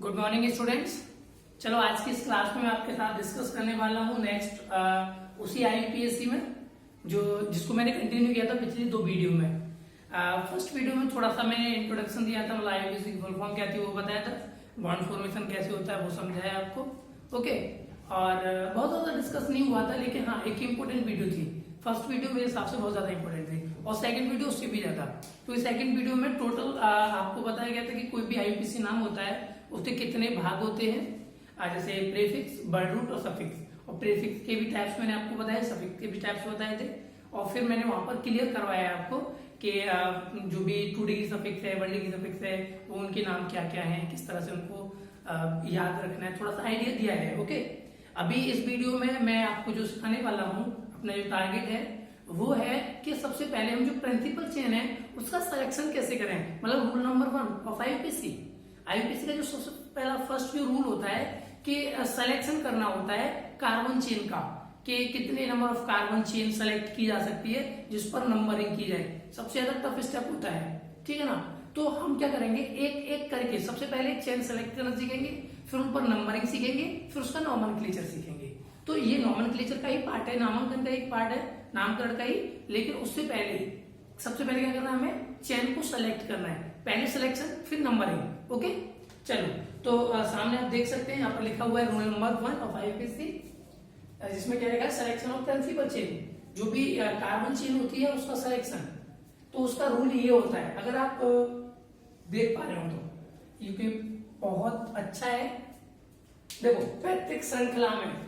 Good morning students. चलो आज की इस क्लास में मैं आपके साथ डिस्कस करने वाला हूँ नेक्स्ट उसी आईपीएससी में जो जिसको मैंने कंटिन्यू किया था पिछली दो वीडियो में। फर्स्ट वीडियो में थोड़ा सा मैंने इंट्रोडक्शन दिया था, मतलब आईपीएससी की फुल फॉर्म क्या थी वो बताया था, बॉन्ड फॉर्मेशन कैसे होता है वो समझाया आपको। ओके, और बहुत ज्यादा डिस्कस नहीं हुआ था, लेकिन हाँ एक इंपॉर्टेंट वीडियो थी। फर्स्ट वीडियो मेरे हिसाब से बहुत ज्यादा इंपॉर्टेंट थी और सेकंड वीडियो उससे भी ज्यादा। तो इस सेकंड वीडियो में टोटल आपको बताया गया था कि कोई भी आईपीएससी नाम होता है उसके कितने भाग होते हैं, जैसे प्रीफिक्स, वर्ड रूट और सफिक्स। और प्रीफिक्स के भी टाइप्स मैंने आपको बताया, सफिक्स के भी टाइप्स बताए थे। और फिर मैंने वहां पर क्लियर करवाया आपको कि जो भी 2 डिग्री सफिक्स है, 1 डिग्री सफिक्स है, वो उनके नाम क्या क्या हैं, किस तरह से उनको याद रखना है, थोड़ा सा आइडिया दिया है। ओके, अभी इस वीडियो में मैं आपको जो सिखाने वाला हूँ, अपना जो टारगेट है वो है कि सबसे पहले हम जो प्रिंसिपल चेन है उसका सिलेक्शन कैसे करें, मतलब rule number 1 of IPSC. IPSC का जो सबसे पहला फर्स्ट जो रूल होता है कि सिलेक्शन करना होता है कार्बन चेन का, कि कितने number of carbon chain select की जा सकती है जिस पर नंबरिंग की जाए। सबसे ज्यादा टफ स्टेप होता है, ठीक है ना। तो हम क्या करेंगे, एक एक करके सबसे पहले चेन सेलेक्ट करना सीखेंगे, फिर उन पर नंबरिंग सीखेंगे, फिर उसका नॉमेनक्लेचर सीखेंगे। तो ये नॉमेनक्लेचर का ही पार्ट है, नामांकन का एक पार्ट है, नामकरण का ही। लेकिन उससे पहले सबसे पहले क्या करना है, हमें चेन को सेलेक्ट करना है। पहले सिलेक्शन फिर नंबरिंग। ओके, चलो तो सामने आप देख सकते हैं यहाँ पर लिखा हुआ है रूल नंबर 1 ऑफ आईपीएससी, जिसमें क्या लिखा है, सिलेक्शन ऑफ प्रिंसिपल चेन। जो भी कार्बन चेन होती है उसका सिलेक्शन, तो उसका रूल ये होता है, अगर आप देख पा रहे हो तो ये बहुत अच्छा है। देखो पैतृक श्रृंखला में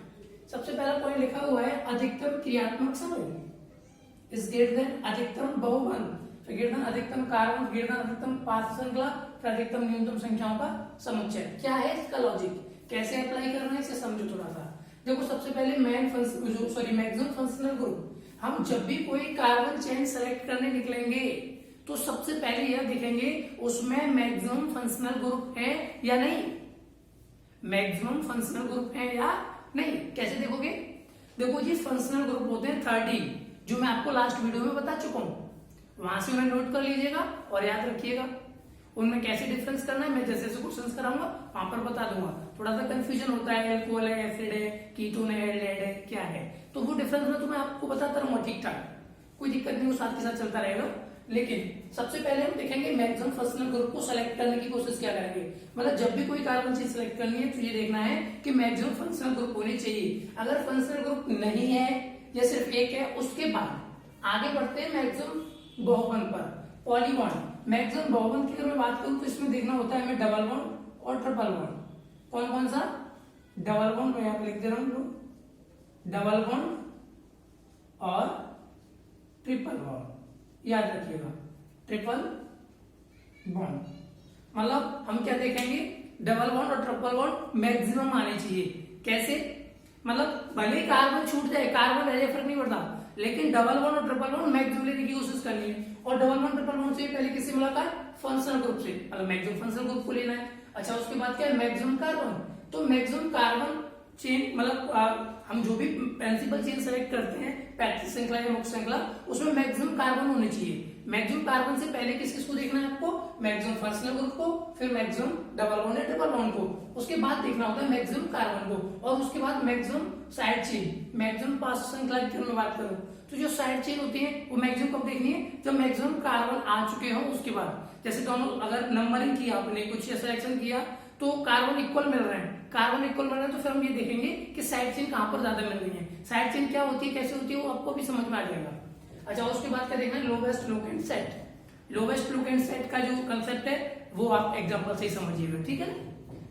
सबसे पहला पॉइंट लिखा हुआ है अधिकतम क्रियात्मक समय इस ग्रेटर देन अधिकतम बहुवन, फिर ग्रेटर देन अधिकतम कार्बन, ग्रेटर देन अधिकतम पार्श्व श्रृंखला, फिर अधिकतम न्यूनतम संख्याओं का समुच्चय। क्या है इसका लॉजिक, कैसे अप्लाई करना है इसे समझो थोड़ा सा। देखो सबसे पहले मैक्सिमम फंक्शनल ग्रुप, हम जब भी कोई कार्बन चेन सेलेक्ट करने निकलेंगे तो सबसे पहले यह देखेंगे उसमें मैक्सिमम फंक्शनल ग्रुप है या नहीं, मैक्सिमम फंक्शनल ग्रुप है या नहीं। कैसे देखोगे, देखो जी फंक्शनल ग्रुप होते हैं 30, जो मैं आपको लास्ट वीडियो में बता चुका हूं, वहां से उन्हें नोट कर लीजिएगा और याद रखिएगा। उनमें कैसे डिफरेंस करना है मैं जैसे जैसे क्वेश्चंस कराऊंगा वहां पर बता दूंगा। थोड़ा सा कंफ्यूजन होता है, अल्कोहल है, एसिड है, कीटोन है, एल्डिहाइड है, क्या है, तो वो डिफरेंस मैं तुम्हें आपको बताता रहूंगा ठीक ठाक, कोई दिक्कत नहीं, वो साथ के साथ चलता रहेगा। लेकिन सबसे पहले हम देखेंगे मैक्सिमम फंक्शनल ग्रुप को सेलेक्ट करने की कोशिश क्या करेंगे, मतलब जब भी कोई कार्बन चेन सेलेक्ट करनी है तो ये देखना है कि मैक्सिमम फंक्शनल ग्रुप होने चाहिए। अगर फंक्शनल ग्रुप नहीं है या सिर्फ एक है, उसके बाद आगे बढ़ते हैं मैक्सिमम बहुवन पर। पॉलीबॉन्ड, मैक्सिमम बहुवन की अगर मैं बात करूं तो इसमें देखना होता है हमें डबल बॉन्ड और ट्रिपल बॉन्ड। कौन कौन सा, डबल बॉन्ड मैं यहाँ पे लिख दे रहा हूं, डबल बॉन्ड और ट्रिपल बॉन्ड, याद रखिएगा ट्रिपल बॉन्ड। मतलब हम क्या देखेंगे, डबल बॉन्ड और ट्रिपल बॉन्ड मैक्सिमम आने चाहिए। कैसे, मतलब भले कार्बन छूट जाए, कार्बन रह जाए, फर्क नहीं पड़ता, लेकिन डबल बॉन्ड और ट्रिपल बॉन्ड मैक्सिमम लेने की कोशिश करनी है। और डबल बॉन्ड ट्रिपल बॉन्ड से पहले किससे मुलाकात, फंक्शनल ग्रुप से, मतलब मैक्सिमम फंक्शनल ग्रुप को लेना है। अच्छा, उसके बाद क्या है, मैक्सिमम कार्बन। तो मैक्सिमम कार्बन चेन, मतलब हम जो भी प्रिंसिपल चेन सेलेक्ट करते हैं, पैतृक श्रृंखला या मुख्य श्रृंखला, उसमें मैक्सिमम कार्बन होने चाहिए। मैक्सिमम कार्बन से पहले किस किस को देखना है आपको, मैक्सिमम फंक्शनल ग्रुप को, फिर मैक्सिमम डबल बॉन्ड या ट्रिपल बॉन्ड को, उसके बाद देखना होता है मैक्सिमम कार्बन को, और उसके बाद मैक्सिमम साइड चेन, मैक्सिमम पार्श्व श्रृंखला की मैं बात करूं तो जो साइड चेन होती है वो मैक्सिमम कब देखनी है, जब मैक्सिमम कार्बन आ चुके हो उसके बाद। जैसे दोनों अगर नंबरिंग किया आपने, कुछ सिलेक्शन किया तो कार्बन इक्वल मिल रहे हैं, कार्बन इक्वल मिल रहे हैं, तो फिर हम ये देखेंगे कि साइड चेन कहां पर ज्यादा मिल रही है। साइड चेन क्या होती है, कैसे होती है, वो आपको भी समझ में आ जाएगा। अच्छा, उसके बाद क्या देखना है, lowest locant set. Lowest locant set का जो कंसेप्ट है वो आप एग्जांपल से ही समझिएगा, ठीक है ना।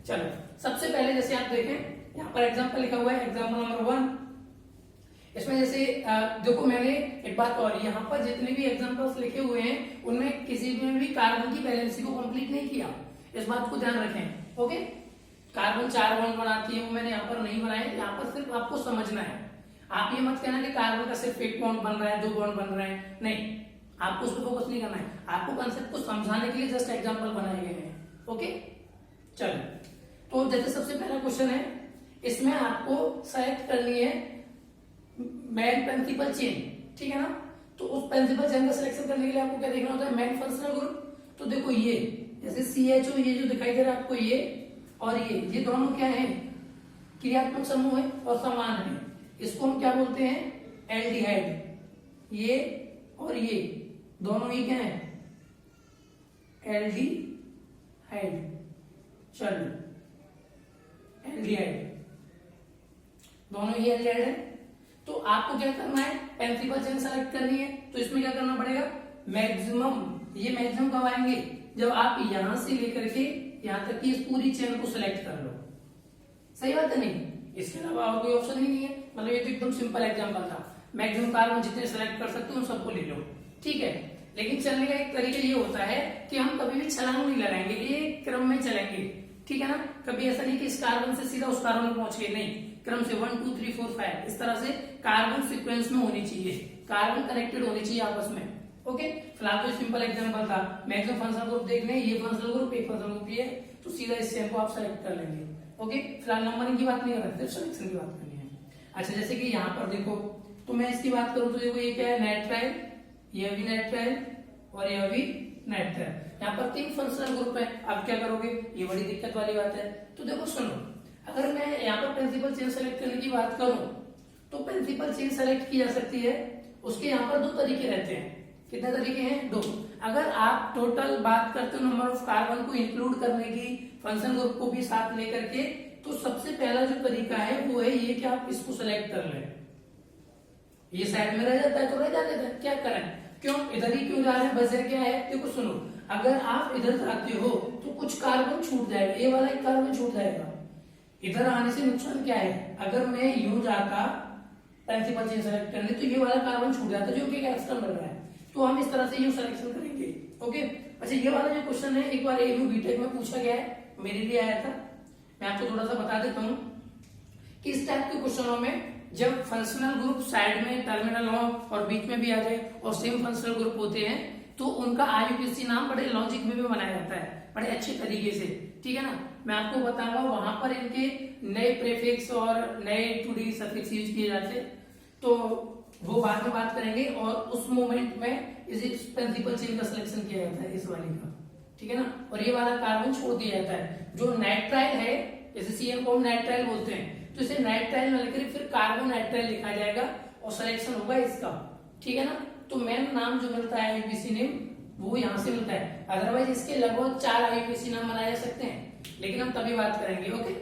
चलो सबसे पहले जैसे आप देखें यहाँ पर एग्जांपल लिखा हुआ है, एग्जांपल नंबर 1। इसमें जैसे देखो मैंने एक बात और, यहाँ पर जितने भी एग्जांपल्स लिखे हुए हैं उनमें किसी में भी कार्बन की वैलेंसी को कंप्लीट नहीं किया, इस बात को ध्यान रखें। ओके, कार्बन 4 बॉन्ड बनाती है वो मैंने यहाँ पर नहीं बनाए, यहाँ पर सिर्फ आपको समझना है। आप ये मत कहना कि कार्बन का सिर्फ 1 बॉन्ड बन रहा है, 2 बॉन्ड बन रहे हैं, नहीं, आपको उस पर फोकस नहीं करना है, आपको कंसेप्ट को समझाने के लिए जस्ट एग्जांपल बनाए गए हैं। ओके, चलो तो जैसे सबसे पहला क्वेश्चन है, इसमें आपको सेलेक्ट करनी है मेन प्रिंसिपल चेन, ठीक है ना। तो उस प्रिंसिपल चेन का सिलेक्शन करने के लिए आपको क्या देखना होता है, मेन फंक्शनल ग्रुप। तो देखो ये जैसे CHO, ये जो दिखाई दे रहा है आपको, ये और ये दोनों क्या है, क्रियात्मक समूह है और समान है। इसको हम क्या बोलते हैं, एल्डिहाइड। ये और ये दोनों ही क्या है, एल्डिहाइड। चलो एल्डिहाइड, दोनों ही एल्डिहाइड है। तो आपको क्या करना है, प्रिंसिपल चेन सेलेक्ट करनी है। तो इसमें क्या करना पड़ेगा, मैक्सिमम, ये मैक्सिमम कब आएंगे, जब आप यहां से लेकर के यहां तक की इस पूरी चेन को सिलेक्ट कर लो। सही बात है नहीं, इसके अलावा और कोई ऑप्शन ही नहीं है। मतलब ये तो एकदम सिंपल एग्जांपल था। मैक्सिमम कार्बन जितने सेलेक्ट कर सकते हो उन सबको ले लो, ठीक है। लेकिन चलने का एक तरीका ये होता है कि हम कभी भी छलांग नहीं लगाएंगे, एक क्रम में चलेंगे, ठीक है ना। कभी ऐसा नहीं कि इस कार्बन से सीधा उस कार्बन में पहुंच गए, नहीं, क्रम से 1 2 3 4 5 इस तरह से कार्बन सीक्वेंस में होनी चाहिए, कार्बन कनेक्टेड होनी चाहिए आपस में। ओके, फिलहाल तो सिंपल एग्जांपल था। मैक्सिमम फंक्शनल ग्रुप देखने, ये फंक्शनल ग्रुप, एक फंक्शनल ग्रुप ये, तो सीधा इस चेन को आप सेलेक्ट कर लेंगे। ओके, फिलहाल नंबरिंग की बात नहीं कर रहे, सिर्फ सिलेक्शन की बात करनी है। अच्छा, जैसे कि यहाँ पर देखो, तो मैं इसकी बात करूं तो देखो ये क्या है, नाइट्राइल, ये भी नाइट्राइल और ये भी नाइट्राइल। यहाँ पर 3 फंक्शनल ग्रुप है। अब क्या करोगे, ये बड़ी दिक्कत वाली बात है। तो देखो सुनो, अगर मैं यहाँ पर प्रिंसिपल चेन सेलेक्ट करने की बात करूं तो प्रिंसिपल चेन सेलेक्ट की जा सकती है। उसके यहाँ पर 2 तरीके रहते हैं। कितने तरीके हैं, 2। अगर आप टोटल बात करते हो नंबर ऑफ कार्बन को इंक्लूड करने की, फंक्शन ग्रुप को भी साथ लेकर के, तो सबसे पहला जो तरीका है वो है ये कि आप इसको सेलेक्ट कर लें। ये साइड में रह जाता है तो रह जाता है, क्या करें, क्यों इधर ही क्यों जा रहे हैं, वजह क्या है। देखो सुनो, अगर आप इधर जाते हो तो कुछ कार्बन छूट जाएगा, ये वाला एक कार्बन छूट जाएगा। इधर आने से नुकसान क्या है, अगर मैं यूं जाता प्रिंसिपल चेन सेलेक्ट करने तो ये वाला कार्बन छूट जाता जो कि एक्स्ट्रा मिल रहा है। तो हम इस तरह से यूं सिलेक्शन करेंगे। ओके, अच्छा, ये वाला जो क्वेश्चन है एक बार एयू बीटेक में पूछा गया है, मेरे लिए आया था। मैं आपको थोड़ा सा बता देता हूँ कि इस टाइप के क्वेश्चनों में जब फंक्शनल ग्रुप साइड में टर्मिनल हो और बीच में भी आ जाए और सेम फंक्शनल ग्रुप होते हैं तो उनका आईयूपीएसी नाम बड़े लॉजिक में भी बनाया जाता है, बड़े अच्छे तरीके से, ठीक है ना। मैं आपको बताऊंगा वहां पर इनके नए प्रीफिक्स और नए टूडी सफिक्स यूज किए जाते, तो वो बाद में बात करेंगे। और उस मोमेंट में इस प्रिंसिपल चेन का सिलेक्शन किया जाता है, इस वाली का, ठीक है ना। और ये वाला कार्बन छोड़ दिया जाता है। जो नाइट्राइल है, जैसे सीएन को हम नाइट्राइल बोलते हैं, तो इसे नाइट्राइल न लेकर फिर कार्बन नाइट्राइल लिखा जाएगा और सिलेक्शन होगा इसका, ठीक है ना। तो मेन नाम जो मिलता है आईयूपीएसी नेम वो यहाँ से मिलता है। अदरवाइज इसके लगभग 4 आईयूपीएसी नाम बनाए जा सकते हैं, लेकिन हम तभी बात करेंगे। ओके,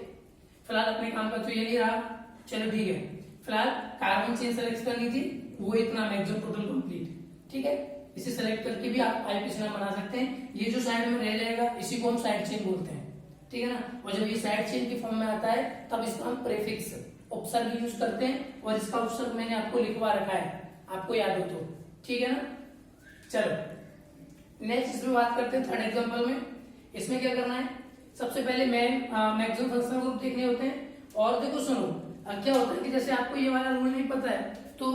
फिलहाल अपने काम का तो ये नहीं रहा, चलो ठीक है। फिलहाल कार्बन चेन सेलेक्ट करनी थी, वो इतना मैक्सिमम टोटल कंप्लीट, ठीक है। इसे सेलेक्ट करके भी आप आईयूपीएसी नाम बना सकते हैं। ये जो साइड में रह जाएगा इसी को हम साइड चेन बोलते हैं, ठीक है ना। और जब ये साइड चेन के फॉर्म में आता है तब इसका हम प्रीफिक्स उपसर्ग यूज करते हैं, और इसका उपसर्ग मैंने आपको लिखवा रखा है, आपको याद हो तो, ठीक है ना। चलो नेक्स्ट इसमें बात करते हैं थर्ड एग्जांपल में। इसमें क्या करना है, सबसे पहले मैक्सिमम फंक्शनल ग्रुप देखने होते हैं। और देखो सुनो, क्या होता है कि जैसे आपको ये वाला रूल नहीं पता है तो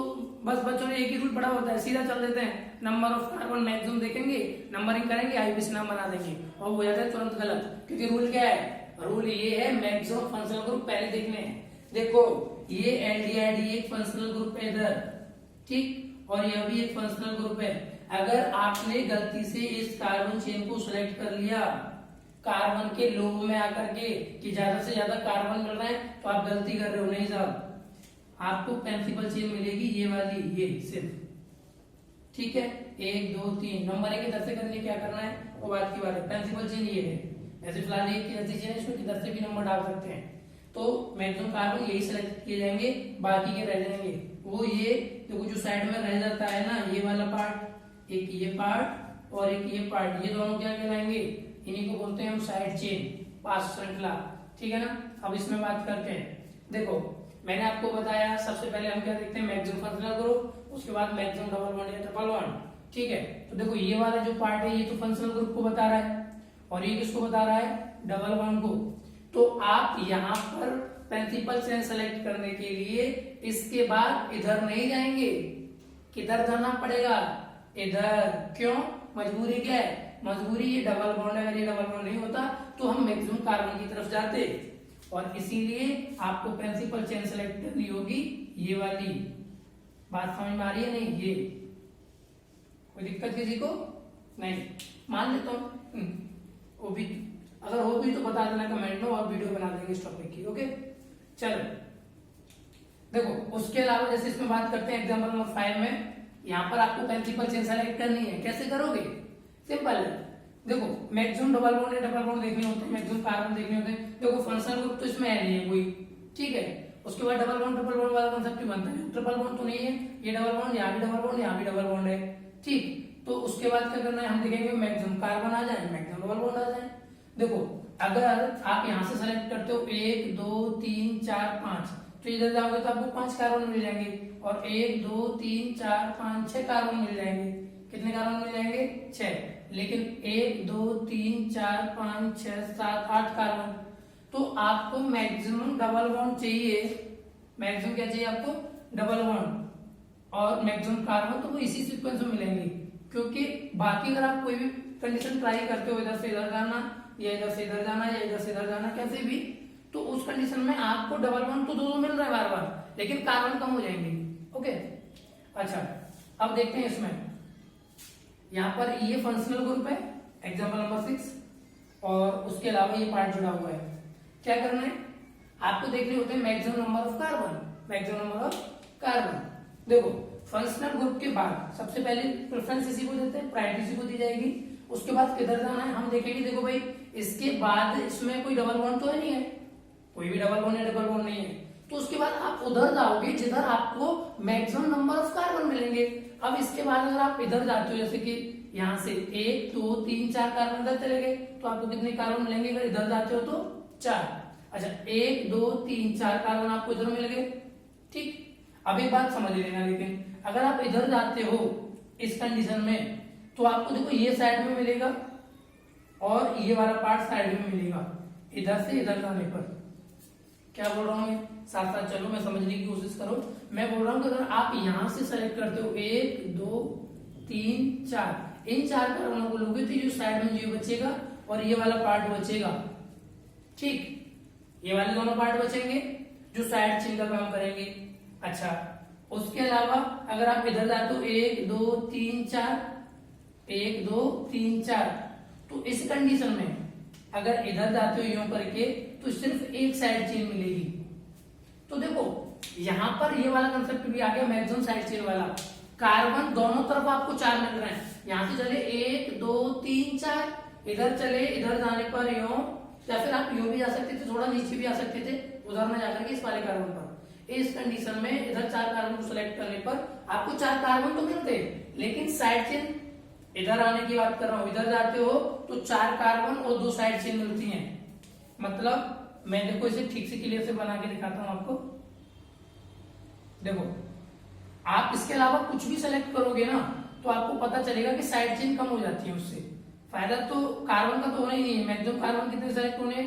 बस बच्चों ने एक ही रूल पढ़ा होता है, सीधा चल देते हैं, नंबर ऑफ कार्बन मैक्सिमम देखेंगे, नंबरिंग करेंगे, आईयूपीएसी नाम बना देंगे, और हो जाता है तुरंत गलत। क्योंकि रूल क्या है, रूल ये है मैक्सिमम फंक्शनल ग्रुप पहले देखने हैं। देखो ये एल्डिहाइड, ये एक फंक्शनल ग्रुप है इधर, ठीक, और यह भी एक फंक्शनल ग्रुप है। अगर आपने गलती से इस कार्बन चेन को सिलेक्ट कर लिया कार्बन के लोभ में आकर के कि ज्यादा से ज्यादा कार्बन मिल रहा है, तो आप गलती कर रहे हो। नहीं साहब, आपको प्रिंसिपल चेन मिलेगी ये वाली, ये सिर्फ, ठीक है। 1 2 3 नंबर एक किधर से करनी, क्या करना है वो बात की बात है। प्रिंसिपल चेन ये है, ऐसे फिलहाल एक की ऐसी चेन है, इसमें किधर से भी नंबर डाल सकते हैं। तो मैक्सिमम कार्बन यही सिलेक्ट किए जाएंगे, बाकी के रह जाएंगे। वो ये देखो जो साइड में रह जाता है ना, ये वाला पार्ट, एक ये पार्ट और एक ये पार्ट, ये दोनों क्या कहलाएंगे, इन्हीं को बोलते हैं हम साइड चेन, पास श्रृंखला, ठीक है ना। अब इसमें बात करते हैं। देखो मैंने आपको बताया सबसे पहले हम क्या देखते हैं, मैक्सिमम फंक्शनल ग्रुप, उसके बाद मैक्सिमम डबल बॉन्ड या ट्रिपल बॉन्ड, ठीक है। तो देखो ये वाला जो पार्ट है ये तो फंक्शनल ग्रुप को बता रहा है, और ये किसको बता रहा है, डबल बॉन्ड को। तो आप यहाँ पर प्रिंसिपल चेन सेलेक्ट करने के लिए इसके बाद इधर नहीं जाएंगे, किधर जाना पड़ेगा, इधर। क्यों, मजबूरी क्या है, मजबूरी ये डबल बॉन्ड, अगर ये डबल बॉन्ड नहीं होता तो हम मैक्सिमम कार्बन की तरफ जाते, और इसीलिए आपको प्रिंसिपल चेन सेलेक्ट करनी होगी ये वाली। बात समझ में आ रही है नहीं, ये कोई दिक्कत किसी को नहीं, मान लेता हूं वो भी अगर हो भी तो बता देना कमेंट में, और वीडियो बना देंगे इस टॉपिक की। ओके चलो देखो, उसके अलावा जैसे इसमें बात करते हैं एग्जाम्पल नंबर 5 में, यहाँ पर आपको प्रिंसिपल चेन सेलेक्ट करनी है। कैसे करोगे? सिंपल है। देखो मैक्सिमम डबल बॉन्ड या डबल बॉन्ड देखने होते हैं, मैक्सिमम कार्बन देखने होते हैं। देखो फंक्शनल ग्रुप तो इसमें है नहीं है कोई, ठीक है। उसके बाद डबल बॉन्ड वाला कॉन्सेप्ट ही बनता है। ट्रिपल बॉन्ड तो नहीं है, ये डबल बॉन्ड, यहाँ भी डबल बॉन्ड, यहाँ भी डबल बॉन्ड है, ठीक। तो उसके बाद क्या करना है, हम देखेंगे मैक्सिमम कार्बन आ जाए, मैक्सिमम डबल बॉन्ड आ जाए। देखो अगर आप यहाँ से सेलेक्ट करते हो 1 2 3 4 5, तो इधर जाओगे तो आपको 5 कार्बन मिल जाएंगे, और 1 2 3 4 5 6 कार्बन मिल जाएंगे। कितने कार्बन मिल जाएंगे? 6। लेकिन 1 2 3 4 5 6 7 8 कार्बन, तो आपको मैक्सिमम डबल बॉन्ड चाहिए। मैक्सिमम क्या चाहिए आपको? डबल बॉन्ड और मैक्सिमम कार्बन, तो वो इसी सीक्वेंस में मिलेंगे। क्योंकि बाकी अगर आप कोई भी कंडीशन ट्राई करते हो, इधर से इधर जाना या इधर से इधर जाना या इधर से इधर जाना, कैसे भी, तो उस कंडीशन में आपको डबल बॉन्ड तो दो मिल रहा है बार बार, लेकिन कार्बन कम हो जाएंगे। ओके अच्छा, अब देखते हैं इसमें, यहाँ पर ये फंक्शनल ग्रुप है एग्जांपल नंबर 6, और उसके अलावा ये पार्ट जुड़ा हुआ है। क्या करना है आपको? देखने होते हैं maximum number of carbon, maximum number of carbon. देखो फंक्शनल ग्रुप के बाद सबसे पहले प्रेफरेंस इसी को देते हैं, प्रायोरिटी इसी को दी जाएगी। उसके बाद किधर जाना है हम देखेंगे। देखो भाई इसके बाद इसमें कोई डबल बॉन्ड तो है नहीं है, कोई भी डबल बॉन्ड या डबल बॉन्ड नहीं है, तो उसके बाद आप उधर जाओगे जिधर आपको मैक्सिमम नंबर ऑफ कार्बन मिलेंगे। अब इसके बाद अगर आप इधर जाते हो, जैसे कि यहाँ से 1 2 3 4 कार्बन इधर चले गए, तो आपको कितने कार्बन मिलेंगे? अगर इधर जाते हो तो 4। अच्छा 1 2 3 4 कार्बन आपको इधर मिल गए, ठीक। अब एक बात समझ लेना, लेकिन अगर आप इधर जाते हो इस कंडीशन में, तो आपको देखो ये साइड में मिलेगा और ये वाला पार्ट साइड में मिलेगा, इधर से इधर जाने पर। क्या बोल रहा हूं मैं? साथ साथ चलो, मैं समझने की कोशिश करो। मैं बोल रहा हूं कि अगर आप यहां से सेलेक्ट करते हो 1 2 3 4, इन 4 कार्बनों को लोगे तो ये साइड में ये बचेगा और ये वाला पार्ट बचेगा, ठीक। ये वाले दोनों पार्ट बचेंगे जो साइड चेन का काम करेंगे। अच्छा उसके अलावा अगर आप इधर जाते हो 1 2 3 4, 1 2 3 4, तो इस कंडीशन में अगर इधर जाते हो यूं करके, तो सिर्फ एक साइड चेन मिलेगी। तो देखो यहां पर ये वाला कंसेप्ट भी आ गया, मैक्सिमम साइड चेन वाला। कार्बन दोनों तरफ आपको 4 मिल रहे हैं, यहां से चले 1 2 3 4, इधर चले, इधर जाने पर यूं, या फिर आप यूं भी जा सकते थे, थोड़ा नीचे भी आ सकते थे उधर में जाकर के इस वाले कार्बन पर। इस कंडीशन में इधर 4 कार्बन को सिलेक्ट करने पर आपको 4 कार्बन तो मिलते, लेकिन साइड चेन, इधर आने की बात कर रहा हूं, इधर जाते हो तो 4 कार्बन और 2 साइड चेन मिलती हैं। मतलब मैं देखो इसे ठीक से क्लियर से बना के दिखाता हूं आपको। देखो आप इसके अलावा कुछ भी सेलेक्ट करोगे ना, तो आपको पता चलेगा कि साइड चेन कम हो जाती है। उससे फायदा तो कार्बन का तो होना ही नहीं है। मैक्सिमम कार्बन कितने सेलेक्ट होने?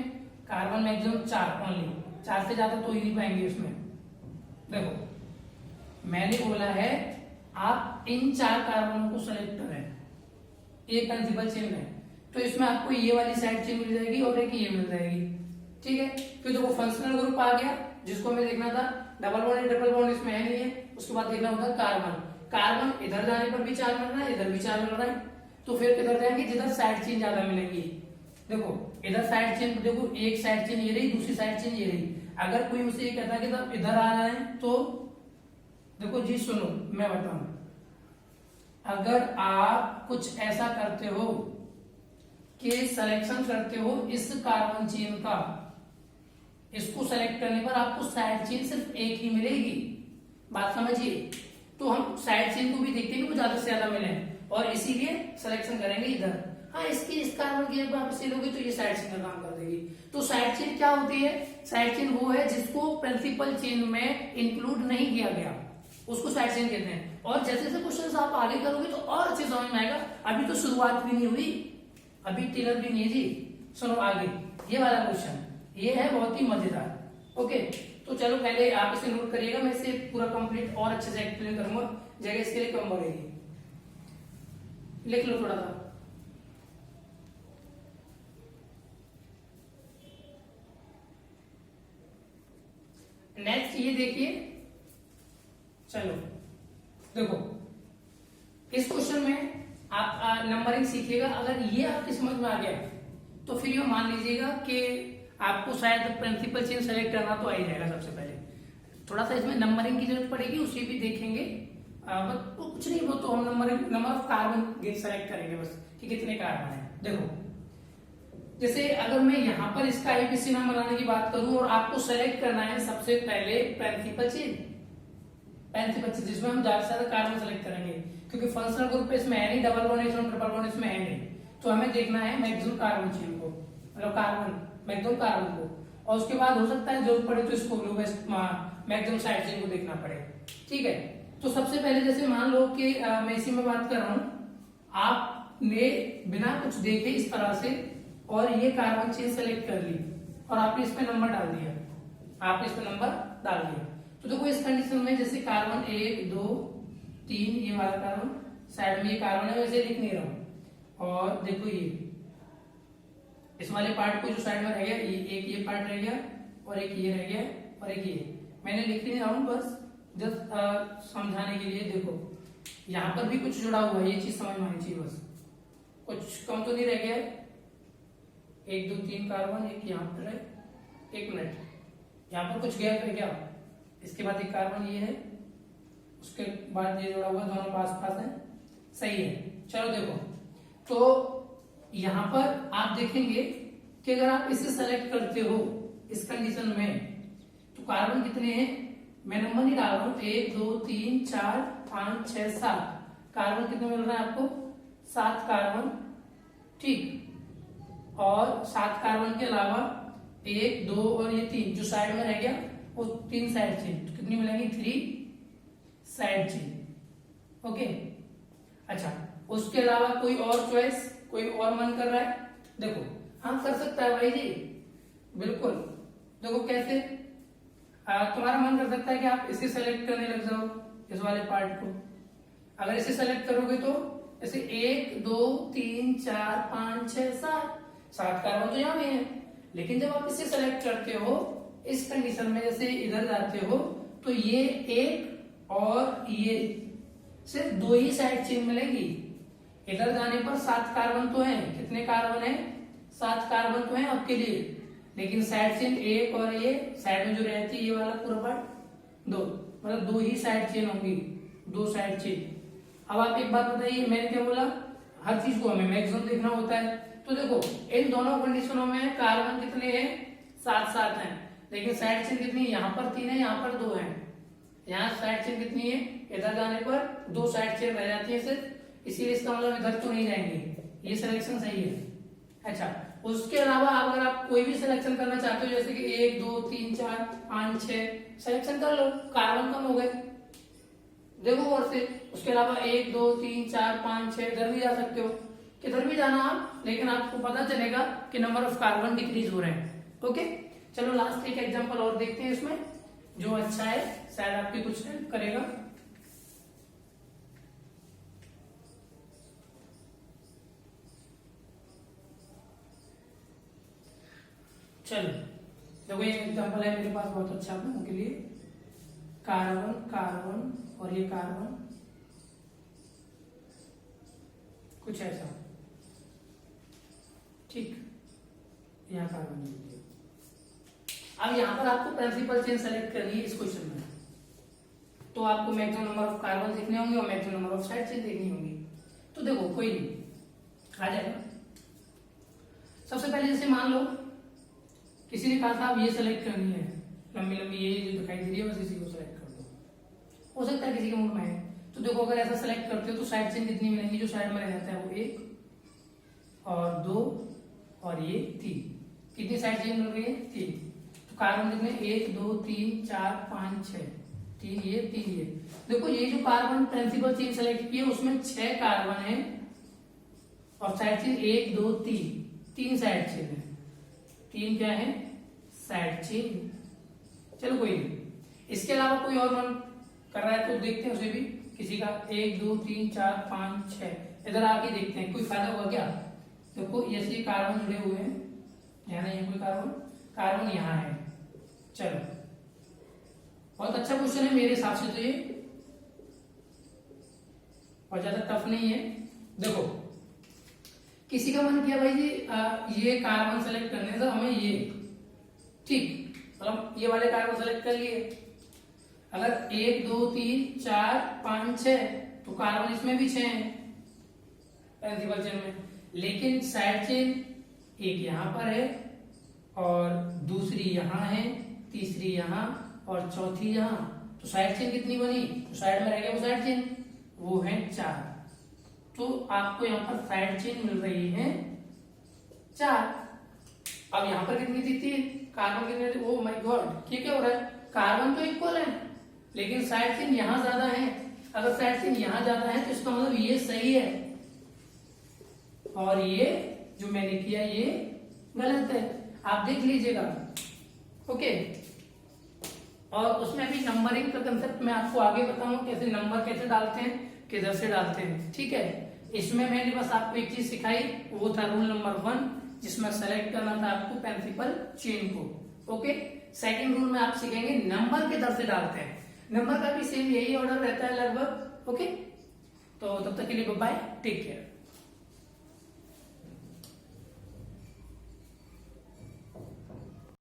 कार्बन मैक्सिमम 4 ओनली, 4 से ज्यादा तो ही नहीं पाएंगे इसमें। देखो मैंने बोला है आप इन 4 कार्बनों को सेलेक्ट करें एक प्रिंसिपल चेन में, तो इसमें आपको ये वाली साइड चेन मिल जाएगी और एक ये मिल जाएगी, ठीक है। फिर देखो फंक्शनल ग्रुप आ गया जिसको हमें देखना था, डबल बॉन्ड ट्रिपल बॉन्ड इसमें है नहीं है। उसके बाद देखना होता है कार्बन, कार्बन इधर जाने पर भी 4 मिल रहा है, इधर भी 4 मिल रहा है, तो फिर किधर जाएंगे? जिधर साइड चेन ज्यादा मिलेगी। देखो इधर साइड चेन, देखो एक साइड चेन ये रही, दूसरी साइड चेन ये रही। अगर कोई मुझसे ये कहता है कि इधर आ रहे हैं, तो देखो जी सुनो मैं बताऊं, अगर आप कुछ ऐसा करते हो कि सिलेक्शन करते हो इस कार्बन चेन का, इसको सेलेक्ट करने पर आपको साइड चेन सिर्फ एक ही मिलेगी, बात समझिए। तो हम साइड चेन को भी देखते हैं कि वो ज्यादा से ज्यादा मिले, और इसीलिए सिलेक्शन करेंगे इधर। हाँ इसकी इस कार्बन की आप सिलोगे तो ये साइड चेन का काम कर देगी। तो साइड चेन क्या होती है? साइड चेन वो है जिसको प्रिंसिपल चेन में इंक्लूड नहीं किया गया, उसको साइड चेन कहते हैं। और जैसे जैसे क्वेश्चन आप आगे करोगे तो और अच्छे समझ में आएगा। अभी तो शुरुआत भी नहीं हुई, अभी टेलर भी नहीं है जी। सुनो आगे ये वाला क्वेश्चन, ये है बहुत ही मजेदार। ओके तो चलो पहले आप इसे नोट करिएगा, मैं इसे पूरा कंप्लीट और अच्छे से एक्सप्लेन करूंगा, जगह इसके लिए कम बढ़ेगी। लिख लो थोड़ा सा। नेक्स्ट ये देखिए, चलो देखो इस क्वेश्चन में आप नंबरिंग सीखिएगा। अगर ये आपकी समझ में आ गया तो फिर ये मान लीजिएगा कि आपको शायद प्रिंसिपल चेन सेलेक्ट करना तो आ ही जाएगा। सबसे पहले थोड़ा सा इसमें नंबरिंग की जरूरत पड़ेगी, उसे भी देखेंगे। तो कुछ नहीं, वो तो हम नंबर ऑफ कार्बन सेलेक्ट करेंगे बस कि कितने कार्बन है। देखो जैसे अगर मैं यहाँ पर इसका आईपीसी नाम बनाने की बात करूं और आपको सेलेक्ट करना है सबसे पहले प्रिंसिपल चेन जिसमें हम ज्यादा से ज्यादा कार्बन सेलेक्ट करेंगे, क्योंकि फंक्शनल ग्रुप इसमें है नहीं, डबल बॉन्ड इसमें ट्रिपल बॉन्ड इसमें है नहीं। तो हमें देखना है मैक्सिमम कार्बन चेन को, मतलब कार्बन मैक्सिमम कार्बन को, और उसके बाद हो सकता है जरूरत पड़े तो इसको मैक्सिमम साइड चेन को देखना पड़े। ठीक है, तो सबसे पहले जैसे मान लो कि मैं इसी में बात कर रहा हूं, आपने बिना कुछ देखे इस तरह से और ये कार्बन चेन सेलेक्ट कर ली और आपने इसमें नंबर डाल दिया, तो देखो इस कंडीशन में जैसे कार्बन 1 2 3 ये वाला कार्बन साइड में ये कार्बन है, वैसे लिख नहीं रहा हूं। और देखो ये इस वाले पार्ट को जो साइड में रह गया, ये पार्ट रह गया और एक ये रह गया और एक ये मैंने लिख नहीं रहा हूं, बस जस्ट समझाने के लिए। देखो यहाँ पर भी कुछ जुड़ा हुआ है, ये चीज समझ में आनी चाहिए, बस कुछ कम तो नहीं रह गया। 1 2 3 कार्बन, एक यहाँ पर है, 1 मिनट, यहाँ पर कुछ गैप है क्या? इसके बाद एक कार्बन ये है, उसके बाद ये जुड़ा हुआ, दोनों पास पास है, सही है। चलो देखो, तो यहाँ पर आप देखेंगे कि अगर आप इसे सेलेक्ट करते हो इस कंडीशन में, तो कार्बन कितने हैं, मैं नंबर नहीं डाल रहा हूं, 1 2 3 4 5 6 7 कार्बन कितने मिल रहा है आपको? 7 कार्बन। ठीक, और 7 कार्बन के अलावा 1 2 और ये 3 जो साइड में रह गया, वो 3 साइड चेन, तो कितनी मिलेंगी? 3 साइड चेन। ओके, अच्छा, उसके अलावा कोई और चॉइस, कोई और मन कर रहा है? देखो हम कर सकता है भाई जी, बिल्कुल। देखो कैसे, तुम्हारा मन कर सकता है कि आप इसे सेलेक्ट करने लग जाओ, इस वाले पार्ट को। अगर इसे सेलेक्ट करोगे तो ऐसे 1 2 3 4 5 6 7 कार्बन तो यहाँ भी है, लेकिन जब आप इसे सेलेक्ट करते हो इस कंडीशन में, जैसे इधर जाते हो, तो ये एक और ये सिर्फ 2 ही साइड चेन मिलेगी। इधर जाने पर 7 कार्बन तो है, कितने कार्बन है? 7 कार्बन तो है आपके लिए, लेकिन साइड चेन एक और ये साइड में जो रहती है ये वाला पूरा पार्ट 2, मतलब 2 ही साइड चेन होंगी, 2 साइड चेन। अब आप एक बात बताइए, मैंने क्या बोला, हर चीज को हमें मैक्सिमम देखना होता है। तो देखो इन दोनों कंडीशनों में कार्बन कितने हैं? 7 हैं, लेकिन साइड चेन कितनी है? यहाँ पर 3 है, यहाँ पर 2 है। यहाँ साइड चेन कितनी है? इधर जाने पर 2 साइड चेन रह जाती है सिर्फ, इसीलिए इसका मतलब इधर तो नहीं जाएंगे, ये सिलेक्शन सही है। अच्छा, उसके अलावा अगर आप कोई भी सिलेक्शन करना चाहते हो, जैसे कि 1 2 3 4 5 6 सिलेक्शन कर लो, कार्बन कम हो गए, देखो और से। उसके अलावा 1 2 3 4 5 6 इधर भी जा सकते हो, किधर भी जाना आप, लेकिन आपको पता चलेगा कि नंबर ऑफ कार्बन डिक्रीज हो रहे हैं। ओके, चलो लास्ट एक एग्जांपल और देखते हैं इसमें, जो अच्छा है, शायद आपकी कुछ हेल्प करेगा। चलो देखो ये एग्जांपल है मेरे पास बहुत अच्छा आप लोगों के लिए, कार्बन कार्बन और ये कार्बन, कुछ ऐसा। ठीक, यहाँ कार्बन दे दिया। अब यहाँ पर आपको प्रिंसिपल चेन सेलेक्ट करनी है इस क्वेश्चन में, तो आपको मैक्सिमम नंबर ऑफ कार्बन देखने होंगे और maximum number of side chain देखनी होंगी। तो देखो कोई नहीं, आ जाएगा। सबसे पहले जैसे मान लो किसी ने कहा था आप ये सेलेक्ट करनी है, लंबी लंबी ये जो दिखाई दे रही है, बस इसी को सेलेक्ट कर दो। हो सकता है किसी के मूड में है, तो देखो अगर ऐसा सेलेक्ट करते हो तो साइड चेन कितनी मिलेंगी? जो साइड में रह जाता है वो 1 और 2 और ये 3, कितनी साइड चेन मिल रही है? 3। तो कार्बन कितने? 1 2 3 4 5 6, 3 ये 3 ये। देखो ये जो कार्बन प्रिंसिपल चेन सेलेक्ट की है उसमें 6 कार्बन है और साइड चेन 1 2 3 साइड चेन है, 3 क्या है? Side chain. चलो कोई नहीं, इसके अलावा कोई और मन कर रहा है तो देखते हैं उसे भी, किसी का 1 2 3 4 5 6 इधर आके देखते हैं कोई फायदा होगा क्या। देखो ऐसे कार्बन जुड़े हुए हैं, यहाँ नहीं है कोई कार्बन, कार्बन यहाँ है। चलो बहुत अच्छा क्वेश्चन है मेरे हिसाब से, तो ये बहुत ज्यादा टफ नहीं है। देखो किसी का मन किया भाई जी ये कार्बन सेलेक्ट करने से हमें ये, ठीक, मतलब ये वाले कार्बन सेलेक्ट कर लिए। अगर 1 2 3 4 5 6 तो कार्बन इसमें भी 6 है प्रिंसिपल चेन में, लेकिन साइड चेन एक यहां पर है और दूसरी यहां है, तीसरी यहां और चौथी यहां, तो साइड चेन कितनी बनी, तो साइड में रह गया वो साइड चेन, वो है 4। तो आपको यहाँ पर साइड चेन मिल रही है 4। अब यहाँ पर कितनी थी 3, कार्बन कितने थे, ओ माय गॉड ये क्या हो रहा है, कार्बन तो इक्वल है लेकिन साइड चेन यहां ज्यादा है। अगर साइड चेन यहां ज्यादा है तो इसका मतलब ये सही है और ये जो मैंने किया ये गलत है, आप देख लीजिएगा। ओके, और उसमें भी नंबरिंग का कंसेप्ट मैं आपको आगे बताऊंगा, कैसे नंबर कैसे डालते हैं, किधर से डालते हैं, ठीक है। इसमें मैंने बस आपको एक चीज सिखाई, वो था रूल नंबर 1, जिसमें सेलेक्ट करना था आपको प्रिंसिपल चेन को। ओके, सेकंड रूल में आप सीखेंगे नंबर किधर से डालते हैं, नंबर का भी सेम यही ऑर्डर रहता है लगभग। ओके, तो तब तक के लिए बाय, टेक केयर।